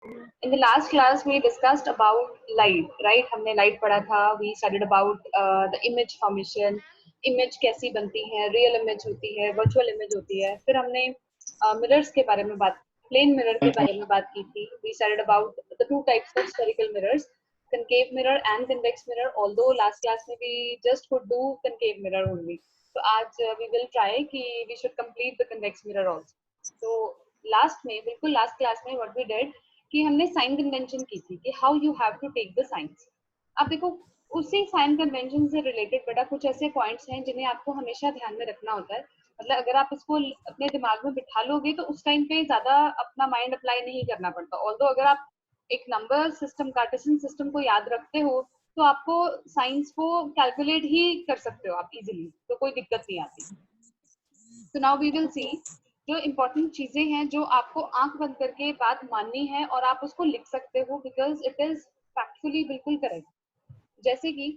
In the last class, we discussed about light, right? हमने light पढ़ा था. We studied about the image formation, image कैसी बनती है, real image होती है, virtual image होती है. फिर हमने mirrors के बारे में बात, plane mirror के बारे में बात की थी. We studied about the two types of spherical mirrors, concave mirror and convex mirror. Although last class में we just could do concave mirror only. तो आज we will try कि we should complete the convex mirror also. तो last में, बिल्कुल last class में what we did कि हमने साइन कन्वेंशन की थी कि how you have to take the science. अब देखो, उसी साइन कन्वेंशन से रिलेटेड बेटा कुछ ऐसे पॉइंट्स हैं जिन्हें आपको हमेशा ध्यान में रखना होता है. मतलब अगर आप इसको अपने दिमाग में बिठा लोगे तो उस टाइम पे ज्यादा अपना माइंड अप्लाई नहीं करना पड़ता. ऑल्दो अगर आप एक नंबर सिस्टम, कार्टेशियन सिस्टम को याद रखते हो तो आपको साइंस को कैलकुलेट ही कर सकते हो आप इजीली, तो कोई दिक्कत नहीं आती. तो नाउ वी विल सी जो इम्पोर्टेंट चीजें हैं जो आपको आंख बंद करके बात माननी है और आप उसको लिख सकते हो बिकॉज इट इज फैक्चुअली बिल्कुल करेक्ट. जैसे कि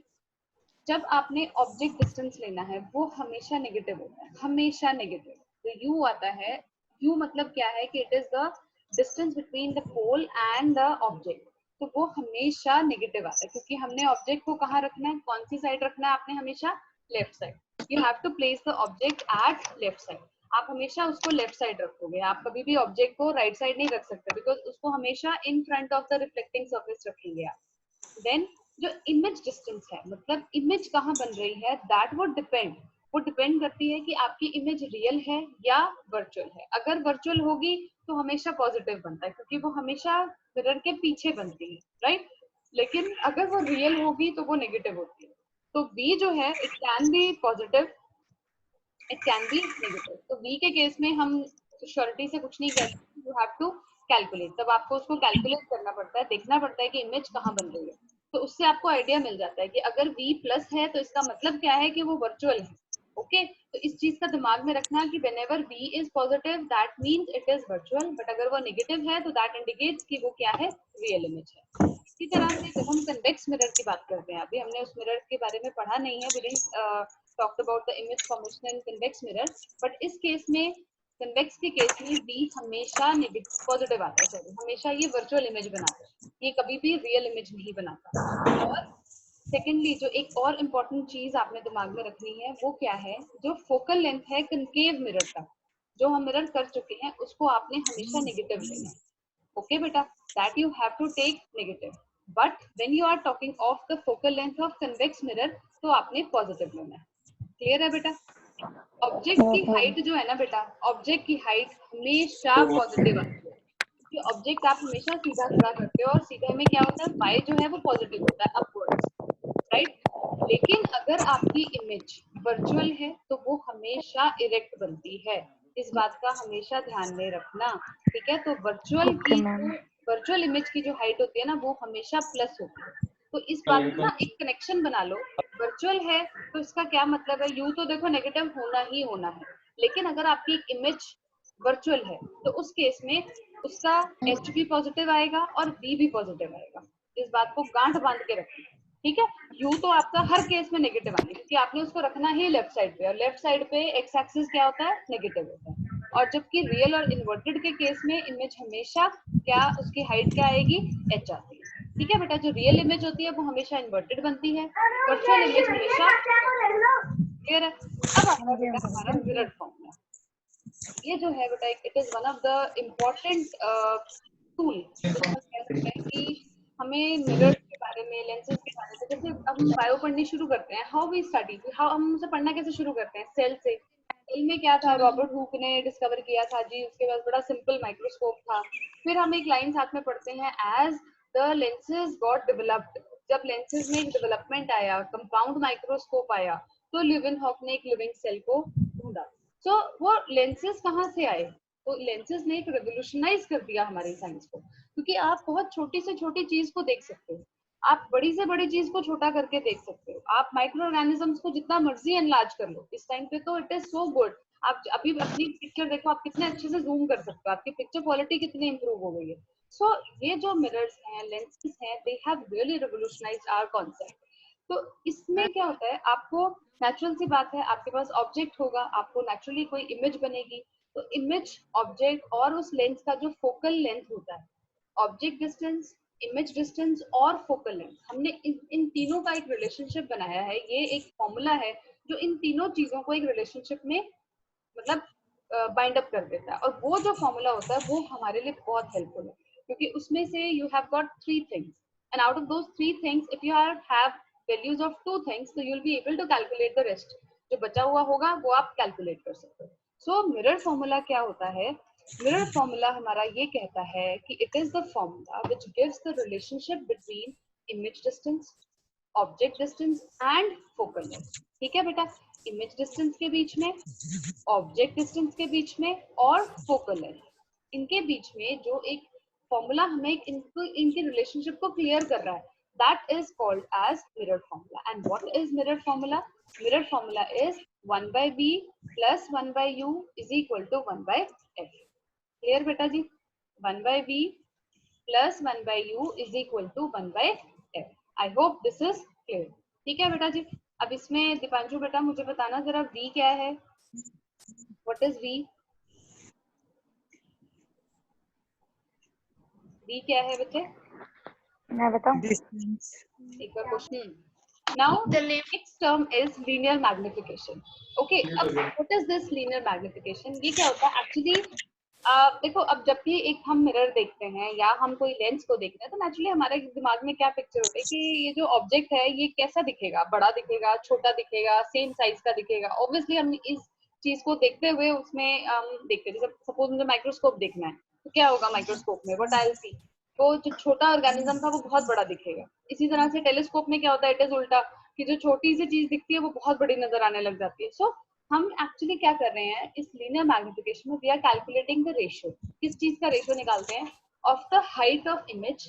जब आपने ऑब्जेक्ट डिस्टेंस लेना है वो हमेशा नेगेटिव होता है, हमेशा नेगेटिव. तो यू आता है, यू मतलब क्या है कि it is the distance between the pole and the object. तो वो हमेशा नेगेटिव आता है क्योंकि हमने ऑब्जेक्ट को कहाँ रखना है, कौन सी साइड रखना है आपने, हमेशा left side. You have to place the object at left side. आप हमेशा उसको लेफ्ट साइड रखोगे, आप कभी भी ऑब्जेक्ट को राइट साइड नहीं रख सकते बिकॉज उसको हमेशा इन front of the reflecting surface रखेंगे आप. देन जो इमेज डिस्टेंस है, मतलब इमेज कहाँ बन रही है, दैट वुड डिपेंड, वो डिपेंड करती है कि आपकी इमेज रियल है या वर्चुअल है. अगर वर्चुअल होगी तो हमेशा पॉजिटिव बनता है क्योंकि वो हमेशा मिरर के पीछे बनती है, राइट. लेकिन अगर वो रियल होगी तो वो नेगेटिव होती है. तो V जो है it can be positive, it can be negative. तो V के केस में हम श्योरिटी से कुछ नहीं कहते, यू हैव टू कैलकुलेट. तब आपको उसको कैलकुलेट करना पड़ता है, देखना पड़ता है कि इमेज कहाँ बन रही है. तो उससे आपको आइडिया मिल जाता है कि अगर V प्लस है तो इसका मतलब क्या है कि वो वर्चुअल है. ओके तो इस चीज का दिमाग में रखना कि whenever V is positive that means it is virtual, but अगर वो नेगेटिव है तो that indicates कि वो क्या है, रियल इमेज है. इसी तरह से जब हम कन्वेक्स मिरर की बात करते हैं, अभी हमने उस मिरर के बारे में पढ़ा नहीं है, we didn't talked about the image formation in convex mirror, but इस केस में कन्वेक्स के केस में V हमेशा नेगेटिव पॉजिटिव आता है, सॉरी हमेशा ये वर्चुअल इमेज बनाता है, ये कभी भी रियल इमेज नहीं बनाता. और सेकेंडली जो एक और इम्पोर्टेंट चीज आपने दिमाग में रखनी है वो क्या है, जो फोकल लेंथ है कनकेव मिरर का, जो हम मिरर कर चुके हैं उसको आपने हमेशा नेगेटिव लेना है. ओके बेटा, that you have to take negative. But when you are talking of the focal length of convex mirror तो आपने पॉजिटिव लेना है. क्लियर है बेटा. ऑब्जेक्ट की हाइट जो है ना बेटा, ऑब्जेक्ट की हाइट हमेशा पॉजिटिव आती है क्योंकि ऑब्जेक्ट आप हमेशा सीधा खड़ा करते हो और सीधे में क्या होता है, y जो है वो पॉजिटिव होता है, अपवर्ड्स, राइट. लेकिन अगर आपकी इमेज वर्चुअल है तो वो हमेशा इरेक्ट बनती है. इस बात का हमेशा ध्यान में रखना, ठीक है. तो वर्चुअल की जो वर्चुअल इमेज की जो हाइट होती है ना वो हमेशा प्लस होती है. तो इस बात का ना एक कनेक्शन बना लो. वर्चुअल है तो इसका क्या मतलब है, यू तो देखो नेगेटिव होना ही होना है, लेकिन अगर आपकी एक इमेज वर्चुअल है तो उस केस में उसका एच भी पॉजिटिव आएगा और वी भी पॉजिटिव आएगा. इस बात को गांठ बांध के रखना, ठीक है. यू तो आपका हर केस में नेगेटिव आएंगे क्योंकि आपने उसको रखना ही लेफ्ट साइड पे, और लेफ्ट साइड पे एक्स एक्सिस क्या होता है, नेगेटिव होता है. और जबकि रियल और इन्वर्टेड के केस में इमेज हमेशा क्या, उसकी हाइट क्या आएगी, एच आती है. ठीक है बेटा, जो रियल इमेज होती है वो हमेशा इन्वर्टेड बनती है, वर्चुअल इमेज हमेशा. क्लियर है. अब आता है बेटा हमारा मिरर फॉर्मूला. ये जो है बेटा it is one of the important tool, जिसमें हम कह सकते हैं कि हमें मिरर्स के बारे में, लेंसेज के बारे में, जैसे अब हम बायो पढ़नी शुरू करते हैं, हाउ वी स्टडी, हाउ हम उसे पढ़ना कैसे शुरू करते हैं, सेल से. सेल में क्या था, रॉबर्ट हुक ने डिस्कवर किया था जी, उसके बाद बड़ा सिंपल माइक्रोस्कोप था. फिर हम एक लाइन साथ में पढ़ते हैं, as the lenses got developed, जब लेंसेज में एक डेवलपमेंट आया, कंपाउंड माइक्रोस्कोप आया, तो ल्यूवेनहॉक ने एक लिविंग सेल को ढूंढा. तो वो लेंसेज कहाँ से आए, तो लेंसेज ने एक रेवोल्यूशनाइज कर दिया हमारी साइंस को, क्योंकि आप बहुत छोटी से छोटी चीज को देख सकते हो, आप बड़ी से बड़ी चीज को छोटा करके देख सकते हो, आप माइक्रो ऑर्गेनिजम्स को जितना मर्जी एनलार्ज कर लो. इस टाइम पे तो इट इज सो गुड. आप अभी अपनी पिक्चर देखो, आप कितने अच्छे से जूम कर सकते हो, आपकी पिक्चर क्वालिटी कितनी इंप्रूव हो गई है. सो ये जो मिरर्स हैं, लेंसेज हैं, they have really revolutionised our concept. तो इसमें क्या होता है, आपको नेचुरल सी बात है, आपके पास ऑब्जेक्ट होगा, आपको नेचुरली कोई इमेज बनेगी. तो इमेज, ऑब्जेक्ट और उस लेंस का जो फोकल लेंथ होता है, ऑब्जेक्ट डिस्टेंस, इमेज डिस्टेंस और फोकल लेंथ, हमने इन तीनों का एक रिलेशनशिप बनाया है। ये एक फॉर्मूला है जो इन तीनों चीजों को एक रिलेशनशिप में मतलब बाइंड अप कर देता है, और वो जो फॉर्मूला होता है वो हमारे लिए बहुत हेल्पफुल है, क्योंकि उसमें से you have got three things, and out of those three things if you have values of two things, तो you will be able to calculate the rest. जो बचा हुआ होगा वो आप कैलकुलेट कर सकते हो। सो मिरर फॉर्मूला क्या होता है? मिरर फॉर्मूला हमारा ये कहता है कि it is the formula which gives the relationship between image distance, object distance and focal length. ठीक है बेटा, इमेज डिस्टेंस के बीच में, ऑब्जेक्ट डिस्टेंस के बीच में और फोकल लेंथ, इनके बीच में जो एक फॉर्मूला हमें इनके रिलेशनशिप को क्लियर कर रहा है, that is called as mirror formula. And what is mirror formula? Mirror formula is 1 by b plus 1 by u is equal to 1 by f. Clear बेटा जी? 1 by b plus 1 by u is equal to 1 by f. I hope this is clear. ठीक है बेटा जी? अब इसमें दीपांशु बेटा मुझे बताना जरा v क्या है? What is v? v क्या है बच्चे? मैं बताऊं? एक बार question. Now the next term is linear magnification. Okay, अब what is this linear magnification? ये क्या होता है एक्चुअली? देखो, अब जब भी एक हम मिरर देखते हैं या हम कोई लेंस को देखते हैं तो नेचुरली हमारे दिमाग में क्या पिक्चर होता है कि ये जो ऑब्जेक्ट है ये कैसा दिखेगा, बड़ा दिखेगा, छोटा दिखेगा, सेम साइज का दिखेगा। ऑब्वियसली हम इस चीज को देखते हुए उसमें देखते हैं, जैसे सपोज मुझे माइक्रोस्कोप देखना है तो क्या होगा माइक्रोस्कोप में, व्हाट आई विल सी, तो जो छोटा ऑर्गेनिज्म था वो बहुत बड़ा दिखेगा। इसी तरह से टेलीस्कोप में क्या होता है, इट इज उल्टा, कि जो छोटी सी चीज दिखती है वो बहुत बड़ी नजर आने लग जाती है। सो हम एक्चुअली क्या कर रहे हैं इस लीनियर मैग्निफिकेशन में, we are calculating the ratio. किस चीज का रेशियो निकालते हैं? Of the height of image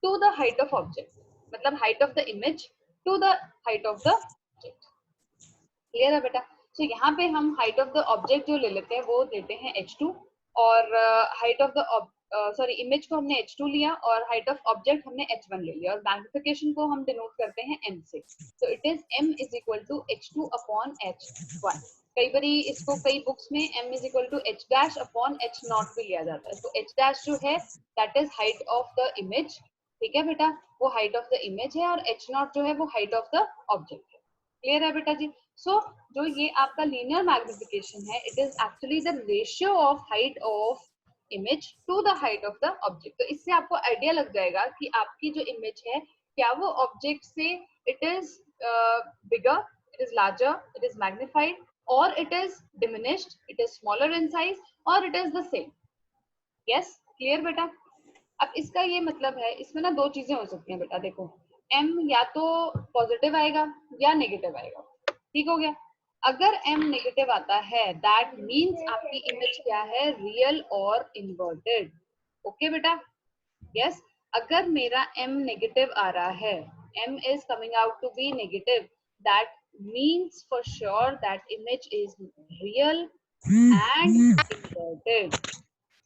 to the height of object, मतलब height of the image to the height of the object. Clear है बेटा? सो यहाँ पे हम हाइट ऑफ द ऑब्जेक्ट जो ले लेते हैं वो देते हैं h2, और height of the sorry image को हमने h2 लिया और हाइट ऑफ ऑब्जेक्ट हमने h1 ले लिया, और मैग्निफिकेशन को हम डिनोट करते हैं m से। तो it is m is equal to h2 upon h1। कई बारी इसको कई बुक्स में m is equal to h dash upon h not भी लिया जाता है। तो h डैश जो है that is height of the image. ठीक है बेटा, वो हाइट ऑफ द इमेज है, और h नॉट जो है वो हाइट ऑफ द ऑब्जेक्ट है। क्लियर है बेटा जी? सो जो ये आपका लीनियर मैग्निफिकेशन है, it is actually the ratio of height of image to the height of the object. तो इससे आपको आइडिया लग जाएगा कि आपकी जो इमेज है क्या वो ऑब्जेक्ट से it is bigger, it is larger, it is magnified, और it is diminished, it is smaller in size, और it is the same. Yes, clear बेटा? अब इसका ये मतलब है, इसमें ना दो चीजें हो सकती हैं बेटा। देखो, m या तो पॉजिटिव आएगा या नेगेटिव आएगा। ठीक हो गया? अगर m नेगेटिव आता है दैट मींस आपकी इमेज क्या है, रियल और इन्वर्टेड। ओके बेटा? यस, अगर मेरा m नेगेटिव आ रहा है, m is coming out to be negative, that means for sure that image is real and inverted.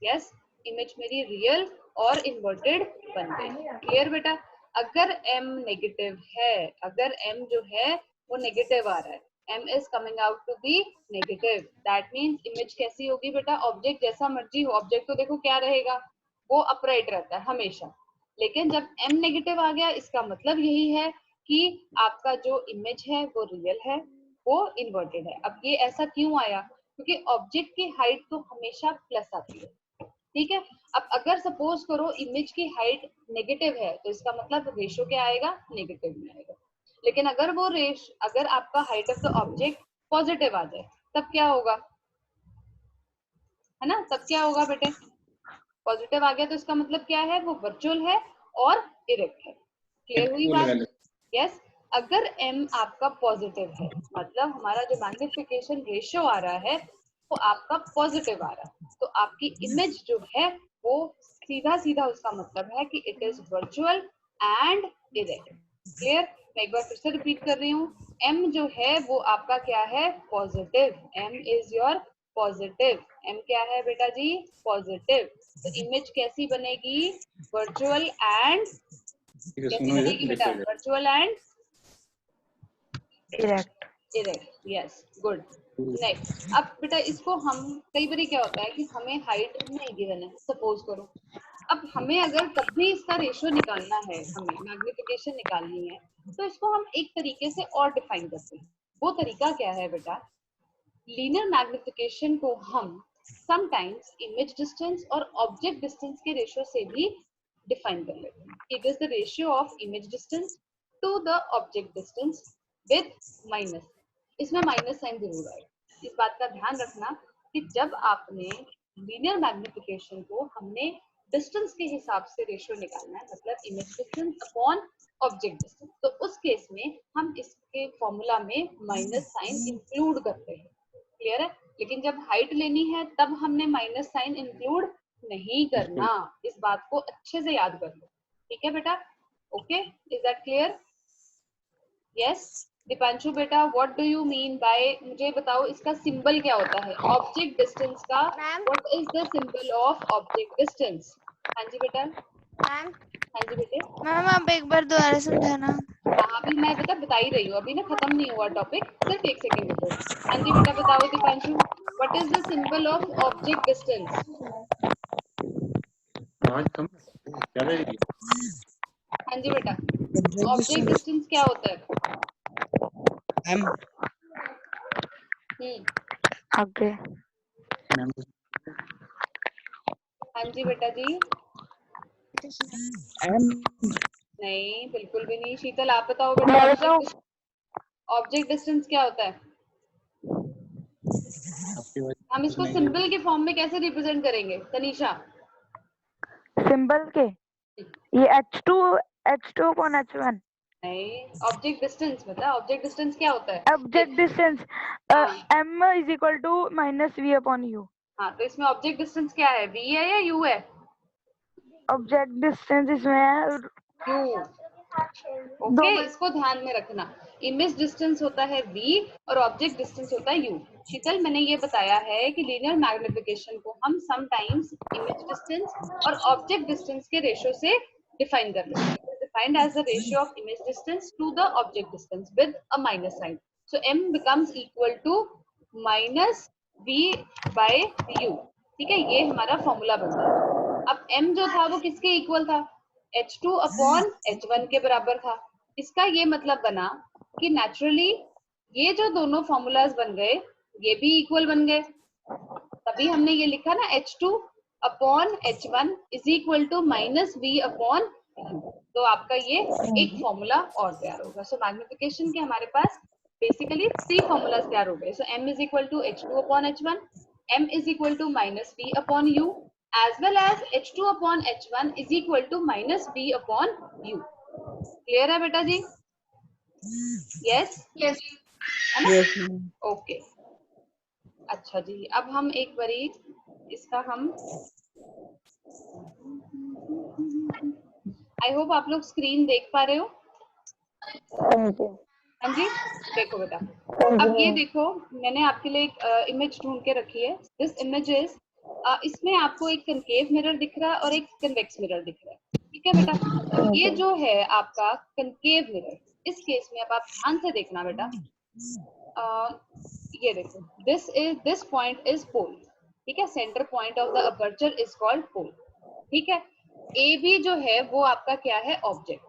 Yes, image मेरी रियल और इन्वर्टेड बन गई। क्लियर बेटा? अगर m नेगेटिव है, अगर m जो है वो नेगेटिव आ रहा है, m is coming out to be negative, that means image कैसी होगी बेटा? ऑब्जेक्ट जैसा मर्जी हो, ऑब्जेक्ट तो देखो क्या रहेगा, वो अपराइट रहता है हमेशा। लेकिन जब m नेगेटिव आ गया, इसका मतलब यही है कि आपका जो इमेज है वो रियल है, वो इन्वर्टेड है। अब ये ऐसा क्यों आया? क्योंकि ऑब्जेक्ट की हाइट तो हमेशा प्लस आती है। ठीक है? अब अगर सपोज करो इमेज की हाइट नेगेटिव है तो इसका मतलब रेशियो क्या आएगा? नेगेटिव में आएगा। लेकिन अगर वो अगर आपका height of the object positive आ जाए तब क्या होगा? है ना? तब क्या होगा बेटे? पॉजिटिव आ गया तो इसका मतलब क्या है? वो वर्चुअल है और इरेक्ट है। क्लियर हुई बात? यस, अगर m आपका पॉजिटिव है, मतलब हमारा जो मैग्निफिकेशन रेशियो आ रहा है वो आपका पॉजिटिव आ रहा है, तो आपकी इमेज जो है वो सीधा सीधा उसका मतलब है कि it is virtual and erect. Clear? मैं एक बार फिर से रिपीट कर रही हूँ, m जो है वो आपका क्या है? Positive. m is your positive. m क्या है बेटा जी? पॉजिटिव। तो इमेज कैसी बनेगी? वर्चुअल एंड, कैसी बनेगी बेटा? Virtual and erect. Erect. Yes, good. Next, अब बेटा इसको हम कई बार क्या होता है कि हमें हाइट नहीं गिवन है, सपोज करो अब हमें अगर कभी इसका रेशियो निकालना है, हमें मैग्निफिकेशन निकालनी है, तो इसको हम एक तरीके से और डिफाइन करते हैं। वो तरीका क्या है बेटा? लीनियर मैग्निफिकेशन को हम समटाइम्स इमेज डिस्टेंस और ऑब्जेक्ट डिस्टेंस के रेशियो से भी डिफाइन कर लेते हैं। It is the ratio of image distance to the object distance with minus, इसमें माइनस साइन जरूर आए। इस बात का ध्यान रखना कि जब आपने लीनियर मैग्निफिकेशन को हमने डिस्टेंस के हिसाब से रेशियो निकालना है, मतलब image distance upon object distance, तो उस केस में हम इसके फॉर्मूला में माइनस साइन इंक्लूड करते हैं। क्लियर है? लेकिन जब हाइट लेनी है तब हमने माइनस साइन इंक्लूड नहीं करना। इस बात को अच्छे से याद कर लो। ठीक है बेटा? Okay, is that clear? Yes Deepanshu बेटा, what do you mean by, मुझे बताओ इसका सिंबल क्या होता है ऑब्जेक्ट डिस्टेंस का? Ma'am what is the symbol of object distance? हाँ जी बेटा। मैम हाँ जी बेटे। मैम आप एक बार दोबारा समझाना। हाँ अभी मैं बेटा बता ही रही हूँ, अभी ना खत्म नहीं हुआ टॉपिक, सिर्फ एक सेकेंड रुको। हाँ जी बेटा बताओ Deepanshu, what is the symbol of object distance? हाँ जी बेटा, ऑब्जेक्ट डिस्टेंस क्या होता है? आगे हाँ जी बेटा जी। नहीं बिल्कुल भी नहीं। शीतल आप बताओ बेटा, मैं बताऊं? ऑब्जेक्ट डिस्टेंस क्या होता है? हम इसको सिंबल के फॉर्म में कैसे रिप्रेजेंट करेंगे तनीषा? सिंबल के ये H2 upon H1 नहीं, ऑब्जेक्ट डिस्टेंस बता, ऑब्जेक्ट डिस्टेंस क्या होता है? ऑब्जेक्ट डिस्टेंस हाँ M is equal to minus V upon U। हाँ, तो इसमें ऑब्जेक्ट डिस्टेंस क्या है, v है या u है? ऑब्जेक्ट डिस्टेंस इसमें है u। दो ओके, में इसको ध्यान में रखना। इमेज डिस्टेंस होता है v और ऑब्जेक्ट डिस्टेंस होता है u। शीतल मैंने ये बताया है कि लीनियर मैग्निफिकेशन को हम समटाइम्स इमेज डिस्टेंस और ऑब्जेक्ट डिस्टेंस के रेशियो से डिफाइन कर लेते हैं। Defined as the ratio of image distance to the object distance with a minus sign. So m becomes equal to minus v by u। ठीक है, ये हमारा फॉर्मूला बन जाता है। अब m जो था वो किसके इक्वल था? H2 अपॉन H1 के बराबर था। इसका ये मतलब बना कि नेचुरली ये जो दोनों फॉर्मूलाज बन गए ये भी इक्वल बन गए। तभी हमने ये लिखा ना H2 upon H1 is equal to minus V upon U। तो आपका ये एक फॉर्मूला और तैयार होगा। सो मैग्निफिकेशन के हमारे पास बेसिकली 3 फॉर्मूलाज तैयार हो गए। So m is equal to H2 upon H1, m is equal to minus V upon U, as well as H2 upon H1 is equal to minus V upon U। Clear है बेटा जी? Yes yes है ना? Okay अच्छा जी, अब हम एक बारी इसका हम आई होप आप लोग स्क्रीन देख पा रहे हो। हाँ जी, देखो बेटा, अब ये देखो मैंने आपके लिए एक इमेज ढूंढ के रखी है। दिस इमेज इज, इसमें आपको एक कनकेव मिरर दिख रहा है और एक कन्वेक्स मिरर दिख रहा है। ठीक है बेटा, तो ये जो है आपका कनकेव मिरर, इस केस में अब आप ध्यान से देखना बेटा, ये देखो, दिस पॉइंट इज पोल। ठीक है, centre point of the aperture is called pole. ठीक है, ए बी जो है वो आपका क्या है, ऑब्जेक्ट।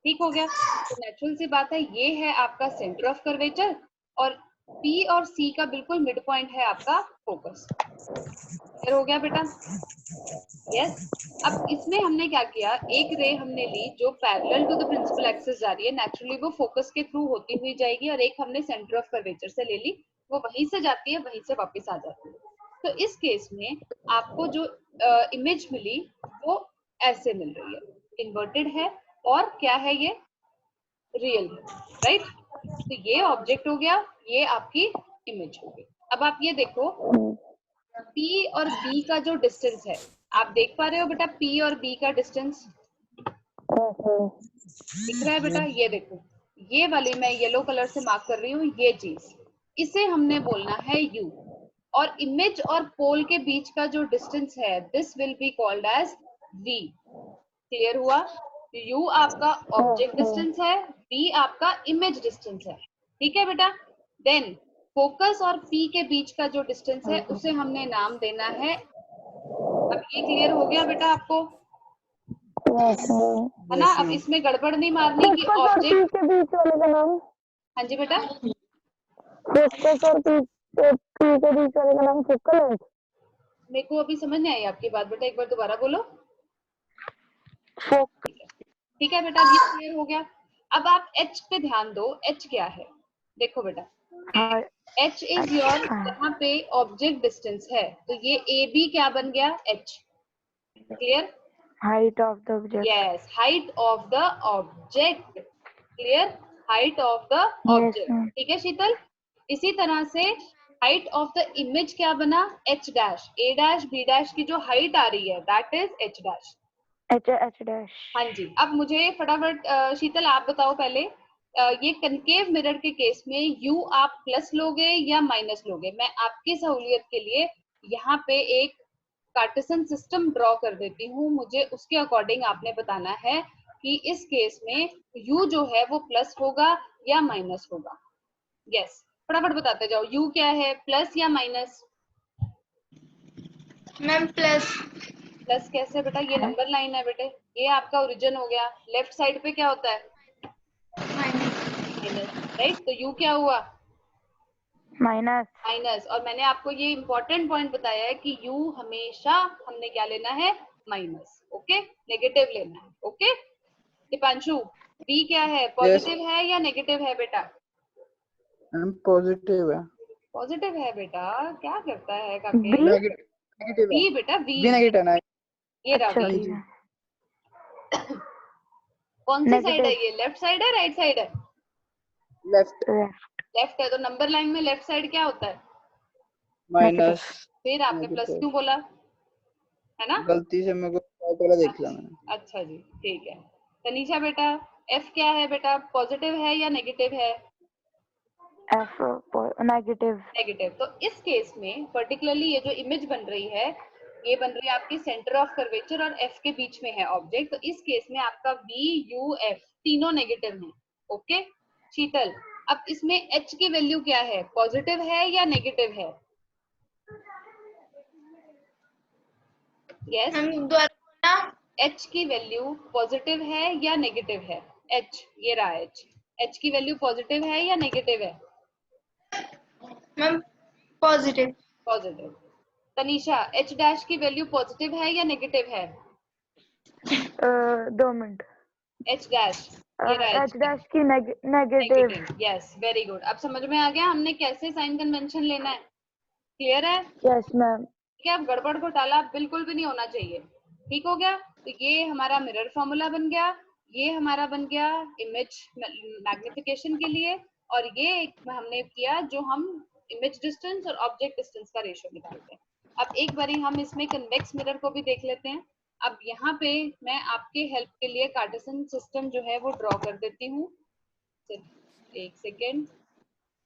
ठीक हो गया, तो नेचुरल सी बात है ये है आपका सेंटर ऑफ कर्वेचर और P और C का बिल्कुल मिड पॉइंट है आपका फोकस। क्लियर हो गया बेटा? यस। अब इसमें हमने क्या किया, एक रे हमने ली जो parallel to the principal axis जा रही है, नेचुरली वो फोकस के थ्रू होती हुई जाएगी, और एक हमने सेंटर ऑफ कर्वेचर से ले ली, वो वहीं से जाती है वहीं से वापस आ जाती है। तो इस केस में आपको जो इमेज मिली वो ऐसे मिल रही है, इन्वर्टेड है और क्या है ये, रियल है, राइट? तो ये ऑब्जेक्ट हो गया, ये आपकी इमेज हो गई। अब आप ये देखो P और B का जो डिस्टेंस है, आप देख पा रहे हो बेटा P और B का डिस्टेंस दिख रहा है बेटा? ये देखो, ये वाली मैं येलो कलर से मार्क कर रही हूँ, ये चीज, इसे हमने बोलना है U। और इमेज और पोल के बीच का जो डिस्टेंस है, this will be called as V। Clear हुआ? U आपका ऑब्जेक्ट डिस्टेंस है, V आपका इमेज डिस्टेंस है। ठीक है बेटा? देन फोकस और P के बीच का जो डिस्टेंस है उसे हमने नाम देना है, अब ये क्लियर हो गया बेटा आपको? है ना। अब इसमें गड़बड़ नहीं मारनी कि ऑब्जेक्ट, के बीच वाले का नाम, हाँ जी बेटा, फोकस और पी के बीच वाले का नाम फोकल लेंथ। मेरे को अभी समझ नहीं आई आपकी बात बेटा, एक बार दोबारा बोलो। फोक ठीक है बेटा, अब ये क्लियर हो गया। अब आप एच पे ध्यान दो, एच क्या है, देखो बेटा, एच इज योर, यहाँ पे ऑब्जेक्ट डिस्टेंस है, तो ये ए बी क्या बन गया, H. Clear? Height of the object. Yes, height of the object. Clear? Height of the object. ठीक है शीतल? इसी तरह से हाइट ऑफ द इमेज क्या बना, एच डैश, ए डैश बी डैश की जो हाइट आ रही है that is H dash. H dash. हाँ जी। अब मुझे फटाफट शीतल आप बताओ पहले, ये कनकेव मिरर के केस में यू आप प्लस लोगे या माइनस लोगे? मैं आपकी सहूलियत के लिए यहाँ पे एक कार्टेशियन सिस्टम ड्रॉ कर देती हूँ, मुझे उसके अकॉर्डिंग आपने बताना है कि इस केस में u जो है वो प्लस होगा या माइनस होगा। यस, फटाफट बताते जाओ, u क्या है, प्लस या माइनस? Ma'am plus. प्लस कैसे बेटा, ये नंबर लाइन है बेटे, ये आपका ओरिजिन हो गया, लेफ्ट साइड पे क्या होता है, माइनस, राइट? तो u क्या हुआ, माइनस। माइनस। और मैंने आपको ये इंपॉर्टेंट पॉइंट बताया है कि u हमेशा हमने क्या लेना है, माइनस। ओके, नेगेटिव लेना है। ओके दीपांशु, v क्या है, पॉजिटिव है या नेगेटिव है बेटा? पॉजिटिव है। पॉजिटिव है बेटा, क्या करता है काके? बी नेगेटिव है। v बेटा, v भी नेगेटिव है। ये रहा अच्छा v। ठीक है। कौन सी साइड है नेगेटिव। ये, लेफ्ट साइड है राइट साइड है? लेफ्ट। लेफ्ट है, तो नंबर लाइन में लेफ्ट साइड क्या होता है, माइनस। फिर आपने प्लस क्यों बोला, है ना? गलती से मेरे को पहले देख लिया मैंने। अच्छा जी, ठीक है। तनीषा बेटा, f क्या है बेटा, पॉजिटिव है या नेगेटिव है? F negative. नेगेटिव। तो इस केस में पर्टिकुलरली ये जो इमेज बन रही है, ये बन रही है आपकी सेंटर ऑफ कर्वेचर और f के बीच में है ऑब्जेक्ट, तो इस केस में आपका v u f तीनों नेगेटिव हैं। ओके शीतल, अब इसमें h की वैल्यू क्या है, पॉजिटिव है या नेगेटिव है? यस, मैम द्वारा बोलना। h की वैल्यू पॉजिटिव है या नेगेटिव है? h, ये रहा h की वैल्यू पॉजिटिव है या नेगेटिव है? Ma'am positive. Positive. Tanisha, h dash की वैल्यू पॉजिटिव है या नेगेटिव है? 2 मिनट। h डैश, ये रहा एच डैश की negative. Negative. Yes, very good. अब समझ में आ गया हमने कैसे साइन कन्वेंशन लेना है, क्लियर है? Yes ma'am. ठीक है, अब गड़बड़ घोटाला बिल्कुल भी नहीं होना चाहिए। ठीक हो गया? तो ये हमारा मिरर फॉर्मूला बन गया, ये हमारा बन गया इमेज मैग्निफिकेशन के लिए, और ये हमने किया जो हम इमेज डिस्टेंस और ऑब्जेक्ट डिस्टेंस का रेशियो निकालते हैं। अब एक बारी हम इसमें कन्वेक्स मिरर को भी देख लेते हैं। अब यहाँ पे मैं आपके हेल्प के लिए कार्टेशियन सिस्टम जो है वो ड्रॉ कर देती हूँ। सिर्फ एक सेकेंड,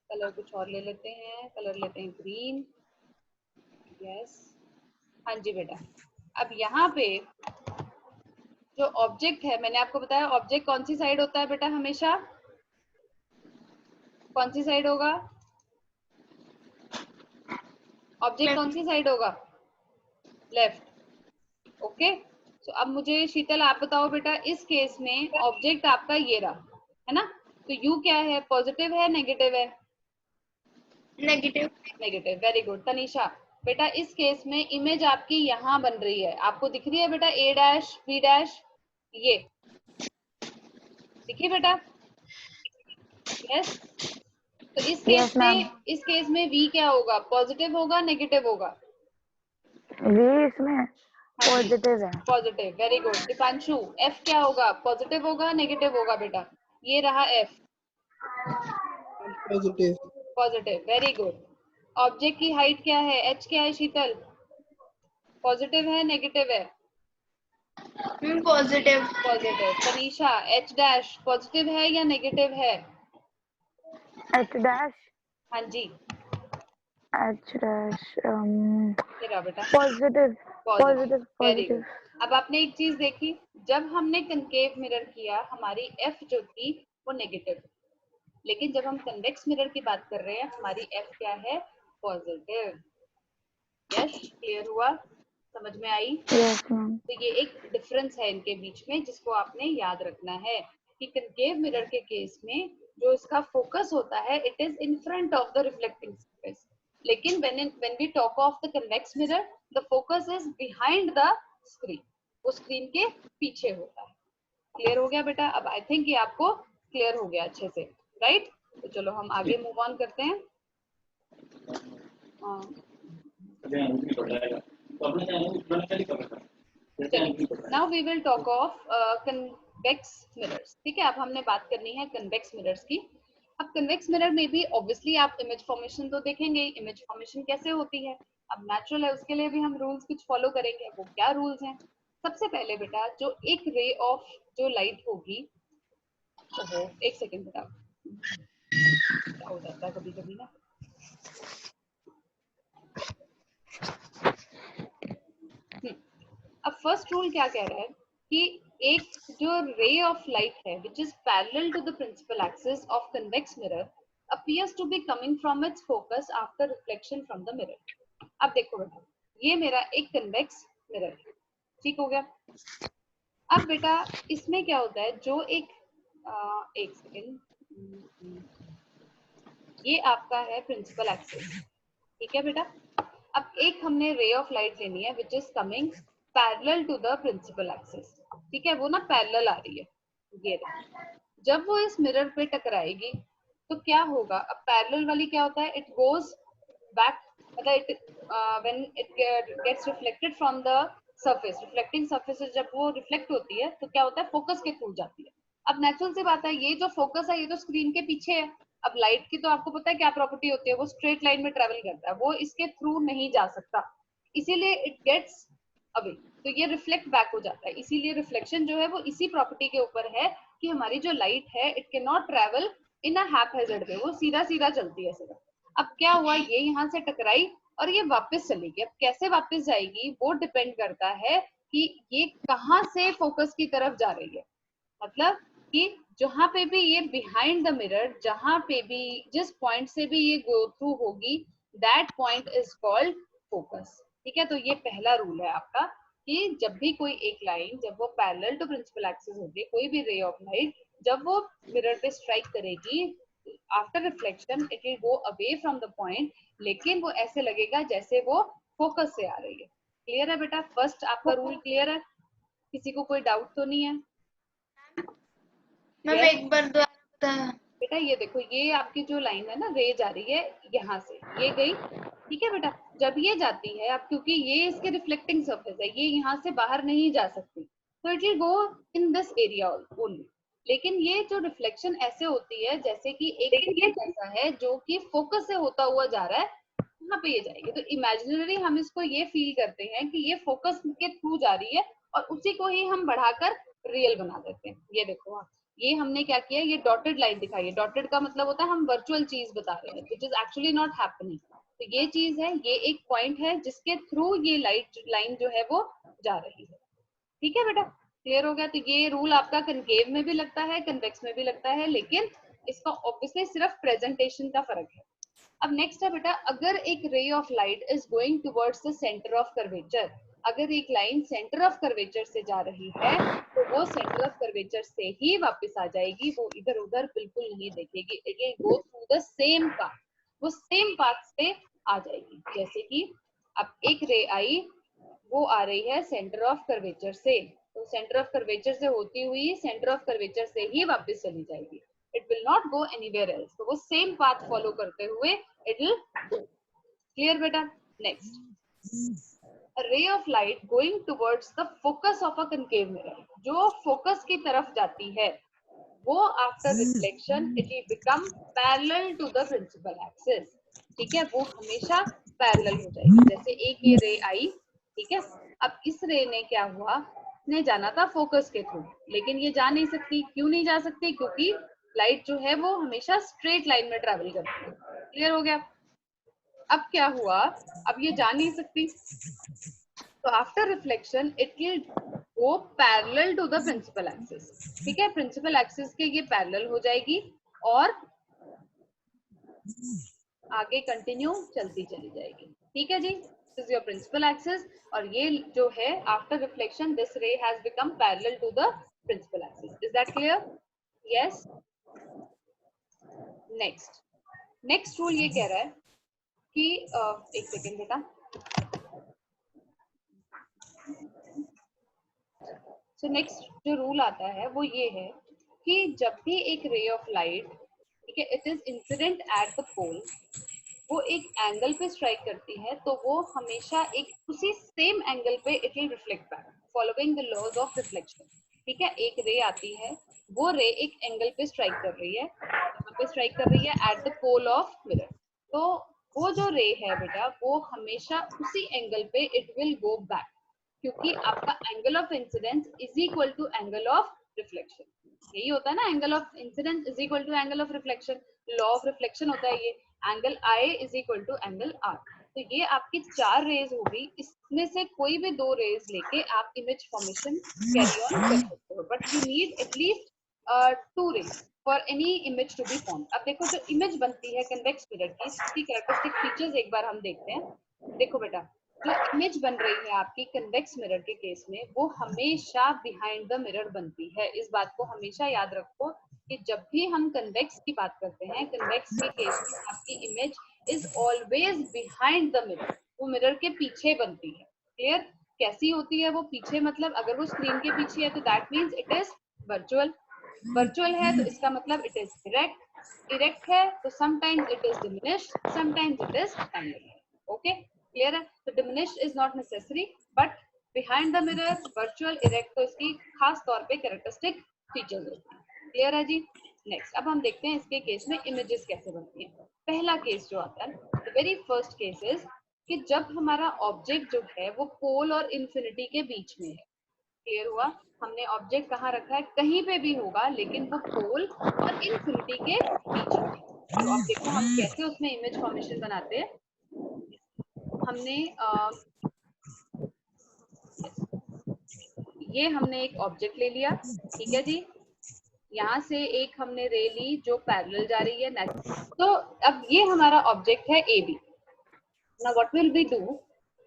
कलर कुछ और ले लेते हैं, कलर लेते हैं ग्रीन। यस, हाँ जी बेटा। अब यहाँ पे जो ऑब्जेक्ट है, मैंने आपको बताया ऑब्जेक्ट कौन सी साइड होता है बेटा, हमेशा कौन सी साइड होगा, ऑब्जेक्ट कौन सी साइड होगा, लेफ्ट। ओके, तो अब मुझे शीतल आप बताओ बेटा, इस केस में ऑब्जेक्ट आपका ये रहा है ना, तो यू क्या है, पॉजिटिव है नेगेटिव है? Negative. Negative, very good. Tanisha बेटा, इस केस में इमेज आपकी यहाँ बन रही है, आपको दिख रही है बेटा ए डैश बी डैश, ये दिखी बेटा? यस। तो इस केस में v क्या होगा, पॉजिटिव होगा नेगेटिव होगा? वी इसमें पॉजिटिव है। Positive, very good. Deepanshu, f क्या होगा, पॉजिटिव होगा नेगेटिव होगा बेटा? ये रहा f, positive. Positive, very good. Object की हाइट क्या है, h क्या है शीतल, पॉजिटिव है नेगेटिव है? Ma'am positive. Positive. Tanisha, h dash positive है या नेगेटिव है? H dash. हाँ जी, एच डैश ये रहा बेटा, positive. Positive, very positive. Good. अब आपने एक चीज देखी, जब हमने कनकेव मिरर किया हमारी f जो थी वो नेगेटिव, लेकिन जब हम कन्वेक्स मिरर की बात कर रहे हैं हमारी f क्या है, पॉजिटिव। यस, क्लियर हुआ? समझ में आई? Yes ma'am. तो ये एक डिफरेंस है इनके बीच में जिसको आपने याद रखना है कि कनकेव मिरर के केस में जो इसका फोकस होता है it is in front of the reflecting surface, लेकिन when we talk of the convex mirror the focus is behind the screen, वो स्क्रीन के पीछे होता है। क्लियर हो गया बेटा? अब आई थिंक ये आपको क्लियर हो गया अच्छे से, राइट? तो चलो हम आगे मूव ऑन करते हैं। Now we will talk of convex mirrors. ठीक है, अब हमने बात करनी है कन्वेक्स मिरर्स की। अब कन्वेक्स मिरर में भी ऑब्वियसली आप इमेज फॉर्मेशन तो देखेंगे, इमेज फॉर्मेशन कैसे होती है। अब नेचुरल है, उसके लिए भी हम रूल्स कुछ फॉलो करेंगे। वो क्या रूल्स हैं? सबसे पहले बेटा जो एक रे ऑफ जो लाइट होगी, एक सेकेंड बेटा, क्या हो जाता है कभी कभी ना। अब फर्स्ट रूल क्या कह रहा है कि एक जो रे ऑफ लाइट है which is parallel to the principal axis of convex mirror appears to be coming from its focus after reflection from the mirror. अब देखो बेटा, ये मेरा एक कन्वेक्स मिरर है, ठीक हो गया। अब बेटा इसमें क्या होता है, जो एक सेकेंड, ये आपका है प्रिंसिपल एक्सिस, ठीक है बेटा। अब एक हमने रे ऑफ लाइट लेनी है which is coming parallel to the principal axis, ठीक है, वो ना पैरेलल आ रही है ये रे। जब वो इस मिरर पे टकराएगी तो क्या होगा? अब पैरेलल वाली क्या होता है, इट गोज बैक, मतलब when it gets reflected from the surface, reflecting surface से जब वो रिफ्लेक्ट होती है तो क्या होता है, फोकस के थ्रू जाती है। अब नेचुरल सी बात है, ये जो फोकस है ये तो स्क्रीन के पीछे है। अब लाइट की तो आपको पता है क्या प्रॉपर्टी होती है, वो स्ट्रेट लाइन में ट्रेवल करता है, वो इसके थ्रू नहीं जा सकता, इसीलिए इट गेट्स अवे, तो ये रिफ्लेक्ट बैक हो जाता है। इसीलिए रिफ्लेक्शन जो है वो इसी प्रॉपर्टी के ऊपर है कि हमारी जो लाइट है it cannot travel in a haphazard way, वो सीधा सीधा चलती है सीधा। अब क्या हुआ, ये यहाँ से टकराई और ये वापस चली गई। अब कैसे वापस जाएगी वो डिपेंड करता है कि ये कहाँ से फोकस की तरफ जा रही है, मतलब कि जहां पे भी ये बिहाइंड द मिरर, जहां पे भी जिस पॉइंट से भी ये गो थ्रू होगी, that point is called focus. ठीक है, तो ये पहला रूल है आपका कि जब भी कोई एक लाइन, जब वो पैरेलल टू प्रिंसिपल एक्सिस होगी, कोई भी रे ऑफ लाइट जब वो मिरर पे स्ट्राइक करेगी, after reflection it will go away from the point, लेकिन वो ऐसे लगेगा जैसे वो फोकस से आ रही है। क्लियर है बेटा? फर्स्ट आपका रूल क्लियर है? किसी को कोई डाउट तो नहीं है? Ma'am Yes? एक बार दोबारा बताया। बेटा ये देखो, ये आपकी जो लाइन है ना, रे जा रही है यहाँ से, ये गई, ठीक है बेटा। जब ये जाती है, अब क्योंकि ये इसके रिफ्लेक्टिंग सरफेस है, ये यहाँ से बाहर नहीं जा सकती, तो it will go in this area only. लेकिन ये जो रिफ्लेक्शन ऐसे होती है जैसे कि एक ऐसा है जो कि फोकस से होता हुआ जा रहा है, वहां पे ये जाएगी। तो इमेजिनरी हम इसको ये फील करते हैं कि ये फोकस के थ्रू जा रही है और उसी को ही हम बढ़ाकर रियल बना देते हैं। ये देखो आप, ये हमने क्या किया, ये डॉटेड लाइन दिखाई है। डॉटेड का मतलब होता है हम वर्चुअल चीज बता रहे हैं which is actually not happening. तो ये चीज है, ये एक पॉइंट है जिसके थ्रू ये लाइन जो है वो जा रही है। ठीक है बेटा, क्लियर हो गया? तो ये रूल आपका कनकेव में भी लगता है, कन्वेक्स में भी लगता है, लेकिन इसका ऑब्वियसली सिर्फ प्रेजेंटेशन का फर्क है। अब नेक्स्ट है बेटा, अगर एक रे of light is going towards the centre of curvature, अगर एक लाइन सेंटर ऑफ कर्वेचर से जा रही है तो वो सेंटर ऑफ कर्वेचर से ही वापस आ जाएगी, वो इधर उधर बिल्कुल नहीं देखेगी। It will go through the same path, वो सेम पाथ से आ जाएगी। जैसे कि अब एक रे आई, वो आ रही है सेंटर ऑफ कर्वेचर से, तो सेंटर ऑफ कर्वेचर से होती हुई सेंटर ऑफ कर्वेचर से ही वापस चली जाएगी। It will not go anywhere else, तो वो सेम पाथ फॉलो करते हुए इट विल गो। क्लियर बेटा? Next, a ray of light going towards the focus of a concave mirror, जो फोकस की तरफ जाती है, वो after reflection it will become parallel to the principal axis. ठीक है, वो हमेशा पैरेलल हो जाएगी। जैसे एक ये रे आई, ठीक है, अब इस रे ने क्या हुआ, ने जाना था फोकस के थ्रू, लेकिन ये जा नहीं सकती। क्यों नहीं जा सकती? क्योंकि लाइट जो है वो हमेशा स्ट्रेट लाइन में ट्रेवल करती है। क्लियर हो गया? अब क्या हुआ, अब ये जा नहीं सकती, तो after reflection it will go parallel to the principal axis. ठीक है, प्रिंसिपल एक्सिस के ये पैरेलल हो जाएगी और आगे कंटिन्यू चलती चली जाएगी। ठीक है जी, This is your principal axis, और ये जो है after reflection this ray has become parallel to the principal axis. Is that clear? Yes. Next rule ये कह रहा है कि एक सेकेंड बेटा. So next जो रूल आता है वो ये है कि जब भी एक रे ऑफ लाइट, ठीक है, it is incident at the pole, वो एक एंगल पे स्ट्राइक करती है तो वो हमेशा एक उसी सेम एंगल पे it will reflect back following the laws of reflection. ठीक है, एक रे आती है, वो रे एक एंगल पे स्ट्राइक कर रही है, यहाँ पे स्ट्राइक कर रही है at the pole of mirror. तो वो जो रे है बेटा वो हमेशा उसी एंगल पे इट विल गो बैक, क्योंकि आपका angle of incidence is equal to angle of reflection. यही होता है ना, angle of incidence is equal to angle of reflection. Law of reflection होता है ये, angle i is equal to angle r. तो ये आपकी 4 रेज होगी, इसमें से कोई भी 2 रेज लेके आप इमेज फॉर्मेशन कैरी ऑन कर सकते हो, but you need at least 2 rays for any image to be form. अब देखो जो इमेज बनती है कन्वेक्स मिरर की, इसकी कैरेक्टरिस्टिक फीचर्स एक बार हम देखते हैं. देखो बेटा, जो इमेज बन रही है आपकी कन्वेक्स मिरर के केस में वो हमेशा बिहाइंड द मिरर बनती है. इस बात को हमेशा याद रखो कि जब भी हम कन्वेक्स की बात करते हैं, कन्वेक्स के केस में आपकी image is always behind the mirror, वो मिरर के पीछे बनती है. क्लियर? कैसी होती है वो पीछे, मतलब अगर वो स्क्रीन के पीछे है तो that means it is virtual. Virtual है तो इसका मतलब इट इज इरेक्ट. इरेक्ट है तो sometimes it is diminished, sometimes it is angular. Okay, clear है? तो diminished is not necessary, but behind the mirror, virtual, erect, तो इसकी खास तौर पे कैरेक्टरिस्टिक फीचर्स होती है. क्लियर है जी? नेक्स्ट अब हम देखते हैं इसके केस में इमेजेस कैसे बनती हैं. पहला केस जो आता है, the very first case is कि जब हमारा ऑब्जेक्ट जो है वो पोल और इंफिनिटी के बीच में है. क्लियर हुआ? हमने ऑब्जेक्ट कहाँ रखा है, कहीं पे भी होगा लेकिन वो पोल और इंफिनिटी के बीच में. तो अब देखो हम कैसे उसमें इमेज फॉर्मेशन बनाते हैं. हमने ये हमने एक ऑब्जेक्ट ले लिया, ठीक है जी. यहाँ से एक हमने रे ली जो पैरेलल जा रही है. तो अब ये हमारा ऑब्जेक्ट है A B. Now what will we do,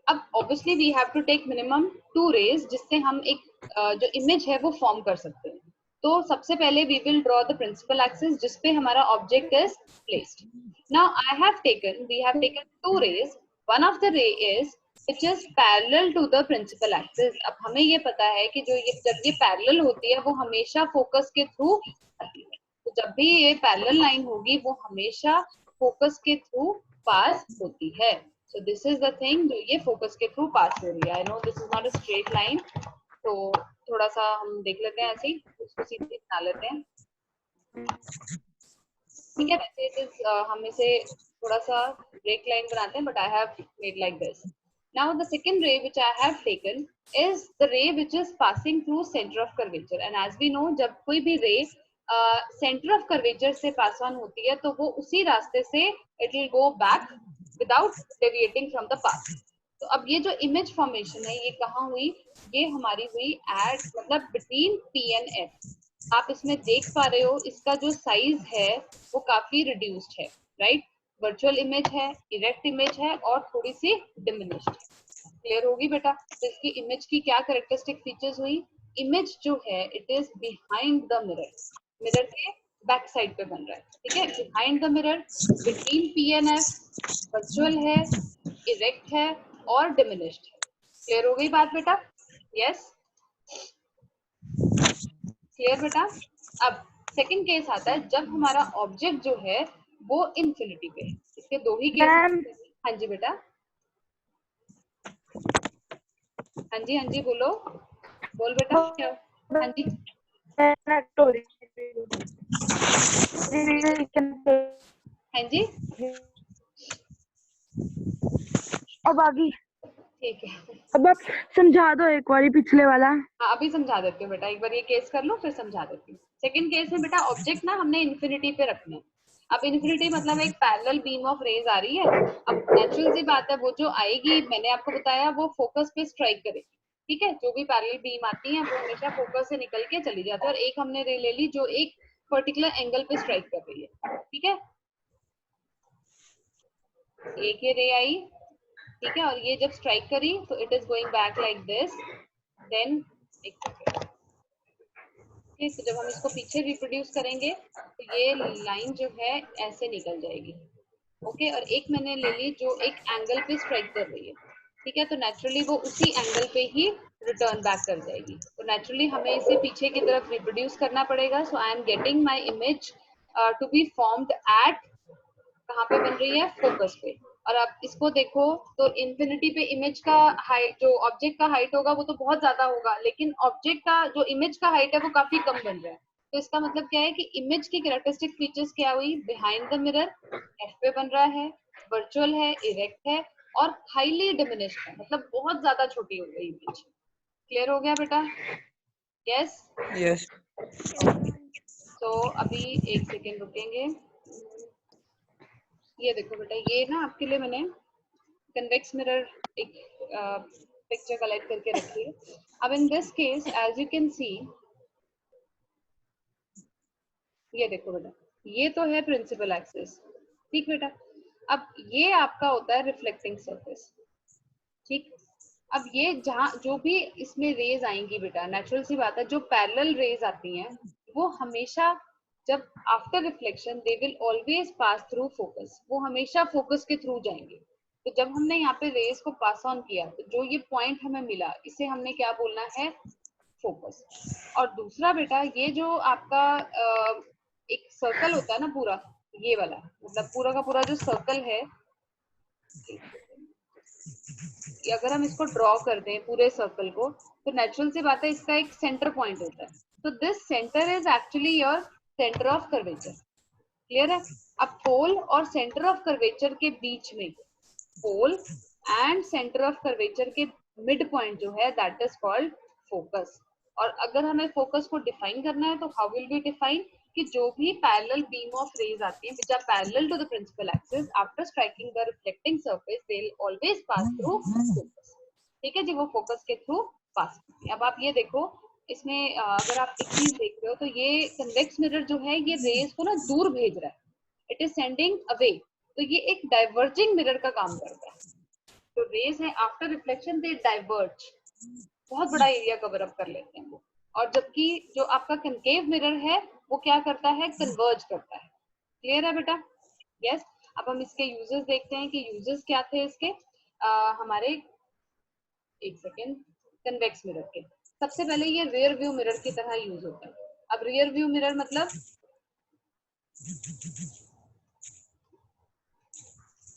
अब obviously we have to take minimum 2 rays जिससे हम एक जो इमेज है वो फॉर्म कर सकते हैं. तो सबसे पहले we will draw the principal axis जिस पे हमारा object is placed. Now we have taken 2 rays. One of the ray is which is parallel to the principal axis. अब हमें ये पता है कि जो ये जब ये पैरेलल होती है वो हमेशा फोकस के थ्रू आती है. तो जब भी ये पैरेलल लाइन होगी वो हमेशा फोकस के थ्रू पास होती है. So this is the thing, जो ये फोकस के थ्रू पास हो रही है. I know this is not a straight line, तो थोड़ा सा हम देख लेते हैं, ऐसे ही उसको सीधी बना लेते हैं. ठीक है, वैसे it is, हम इसे थोड़ा सा ब्रेक लाइन बनाते हैं, but I have made like this. Now the second ray which I have taken is the ray which is passing through center of curvature, and as we know जब कोई भी ray center of curvature से pass on होती है तो वो उसी रास्ते से it will go back without deviating from the path. तो अब ये जो image formation है ये कहाँ हुई, ये हमारी हुई at मतलब between P and F. आप इसमें देख पा रहे हो इसका जो साइज है वो काफी reduced है, right? वर्चुअल इमेज है, इरेक्ट इमेज है और थोड़ी सी डिमिनिश्ड. क्लियर होगी बेटा? तो इसकी इमेज की क्या कैरेक्टरिस्टिक फीचर्स हुई, इमेज जो है it is behind the mirror, mirror के बैक साइड पे बन रहा है. ठीक है, behind the mirror, between P and F, virtual है, इरेक्ट है और डिमिनिश्ड है. क्लियर हो गई बात बेटा? यस, क्लियर बेटा? अब सेकंड केस आता है जब हमारा ऑब्जेक्ट जो है वो इंफिनिटी पे है. इसके 2 ही केस. हाँ जी बेटा, हाँ जी बोलो, बोल बेटा. हाँ जी हाँ जी, अब आगे ठीक है. अब आप समझा दो एक बार पिछले वाला. हाँ अभी समझा देती हूँ बेटा, एक बार ये केस कर लो फिर समझा देती हूँ. सेकंड केस में बेटा ऑब्जेक्ट ना हमने इन्फिनिटी पे रखना है. अब इन्फिनिटी मतलब एक पैरेलल बीम ऑफ रेज आ रही है. अब नेचुरल सी बात है वो जो आएगी मैंने आपको बताया वो फोकस पे स्ट्राइक करेगी. ठीक है, जो भी पैरेलल बीम आती है वो हमेशा फोकस से निकल के चली जाती है. और एक हमने रे ले ली जो एक पर्टिकुलर एंगल पे स्ट्राइक कर रही है. ठीक है, एक ये रे आई, ठीक है, और ये जब स्ट्राइक करी तो it is going back like this, then एक सेकेंड, तो जब हम इसको पीछे रिप्रोड्यूस करेंगे तो ये लाइन जो है ऐसे निकल जाएगी। ओके, और एक मैंने ले ली जो एक एंगल पे स्ट्राइक कर रही है, ठीक है, तो नेचुरली वो उसी एंगल पे ही रिटर्न बैक कर जाएगी। तो नेचुरली हमें इसे पीछे की तरफ रिप्रोड्यूस करना पड़ेगा। So I am getting my image to be formed at, कहाँ पे बन रही है, फोकस पे। और आप इसको देखो तो इन्फिनिटी पे इमेज का हाइट, जो ऑब्जेक्ट का हाइट होगा वो तो बहुत ज्यादा होगा, लेकिन ऑब्जेक्ट का जो इमेज का हाइट है वो काफी कम बन रहा है। तो इसका मतलब क्या है कि इमेज की कैरेक्टरिस्टिक फीचर्स क्या हुई, बिहाइंड द मिरर एफ पे बन रहा है, वर्चुअल है, इरेक्ट है और हाईली डिमिनिश्ड है, मतलब बहुत ज्यादा छोटी हो गई इमेज। क्लियर हो गया बेटा? यस। यस। तो अभी एक सेकेंड रुकेंगे। ये देखो बेटा, ये ना आपके लिए मैंने कन्वेक्स मिरर एक पिक्चर कलेक्ट करके रखी है। अब in this case as you can see, ये देखो बेटा, ये तो है प्रिंसिपल एक्सिस, ठीक बेटा। अब ये आपका होता है रिफ्लेक्टिंग सरफेस, ठीक। अब ये जहाँ जो भी इसमें रेज आएंगी बेटा, नेचुरल सी बात है, जो पैरेलल रेज आती हैं वो हमेशा जब after reflection they will always pass through focus, वो हमेशा फोकस के थ्रू जाएंगे। तो जब हमने यहाँ पे रेज को पास ऑन किया तो जो ये पॉइंट हमें मिला इसे हमने क्या बोलना है, फोकस। और दूसरा बेटा, ये जो आपका एक सर्कल होता है ना पूरा, ये वाला मतलब पूरा का पूरा जो सर्कल है, अगर हम इसको ड्रॉ कर दें पूरे सर्कल को, तो नेचुरल सी बात है इसका एक सेंटर पॉइंट होता है। तो this centre is actually your centre of curvature. Clear है? अब पोल और सेंटर ऑफ कर्वेचर के बीच में, pole and centre of curvature के मिड पॉइंट जो है दैट इज कॉल्ड फोकस। और अगर हमें फोकस को डिफाइन करना है तो हाउ विल बी डिफाइन, कि जो भी पैरेलल बीम ऑफ रेज आती हैं which are parallel to the principal axis, after striking the reflecting surface they will always pass through focus. ठीक है जी, वो फोकस के थ्रू पास करती है। अब आप ये देखो, इसमें अगर आप एक चीज देख रहे हो तो ये कन्वेक्स मिरर जो है ये रेज को ना दूर भेज रहा है, इट इज सेंडिंग अवे। तो ये एक डाइवर्जिंग मिरर का काम करता है। तो रेज है आफ्टर रिफ्लेक्शन दे डाइवर्ज, बहुत बड़ा एरिया कवर अप कर लेते हैं वो। और जबकि जो आपका कनकेव मिरर है वो क्या करता है, कन्वर्ज करता है। क्लियर है बेटा? यस। अब हम इसके यूजेस देखते हैं कि यूजेस क्या थे इसके, हमारे, एक सेकेंड, कन्वेक्स मिरर के। सबसे पहले ये रियर व्यू मिरर की तरह यूज होता है। अब रियर व्यू मिरर मतलब,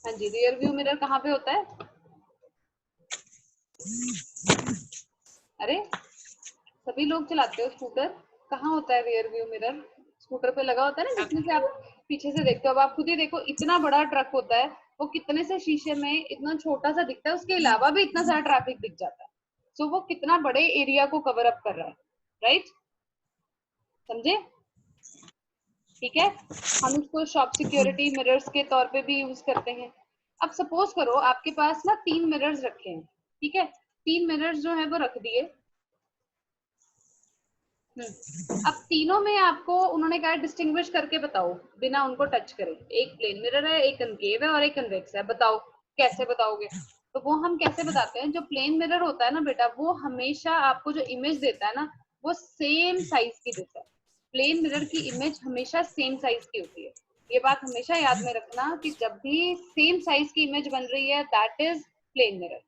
हाँ जी, रियर व्यू मिरर कहाँ पे होता है? अरे सभी लोग चलाते हो स्कूटर, कहाँ होता है रियर व्यू मिरर? स्कूटर पे लगा होता है ना, जिसमें से आप पीछे से देखते हो। अब आप खुद ही देखो, इतना बड़ा ट्रक होता है, वो कितने से शीशे में इतना छोटा सा दिखता है, उसके अलावा भी इतना सारा ट्रैफिक दिख जाता है। सो वो कितना बड़े एरिया को कवर अप कर रहा है, राइट? समझे? ठीक है। हम इसको शॉप सिक्योरिटी मिरर्स के तौर पे भी यूज करते हैं। अब सपोज करो आपके पास ना 3 मिरर्स रखे हैं, ठीक है, 3 मिरर्स जो है वो रख दिए। अब तीनों में आपको उन्होंने कहा डिस्टिंग्विश करके बताओ बिना उनको टच करे, एक प्लेन मिरर है, एक कनकेव है और एक कन्वेक्स है, बताओ कैसे बताओगे? तो वो हम कैसे बताते हैं, जो प्लेन मिरर होता है ना बेटा, वो हमेशा आपको जो इमेज देता है ना वो सेम साइज की देता है। प्लेन मिरर की इमेज हमेशा सेम साइज की होती है। ये बात हमेशा याद में रखना कि जब भी सेम साइज की इमेज बन रही है दैट इज प्लेन मिरर।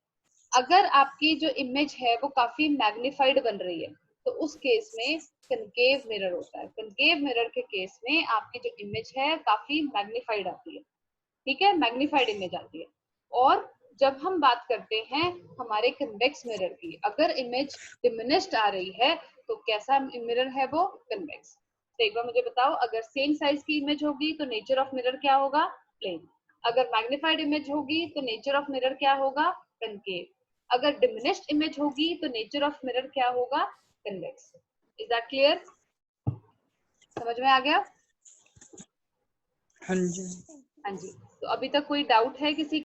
अगर आपकी जो इमेज है वो काफी मैग्निफाइड बन रही है तो उस केस में कनकेव मिरर होता है। कनकेव मिरर के केस में आपकी जो इमेज है काफी मैग्निफाइड आती है, ठीक है, मैग्निफाइड इमेज आती है। और जब हम बात करते हैं हमारे कन्वेक्स मिरर की, अगर इमेज डिमिनिश्ड आ रही है तो कैसा मिरर है वो, कन्वेक्स। तो एक बार मुझे बताओ, अगर सेम साइज की इमेज होगी तो नेचर ऑफ मिरर क्या होगा, प्लेन। अगर मैग्निफाइड इमेज होगी तो नेचर ऑफ मिरर क्या होगा, कनकेव। अगर डिमिनिश्ड इमेज होगी तो नेचर ऑफ मिरर क्या होगा, कन्वेक्स। Is that clear? समझ में आ गया? हाँ जी। हाँ जी। तो अभी तक कोई डाउट है किसी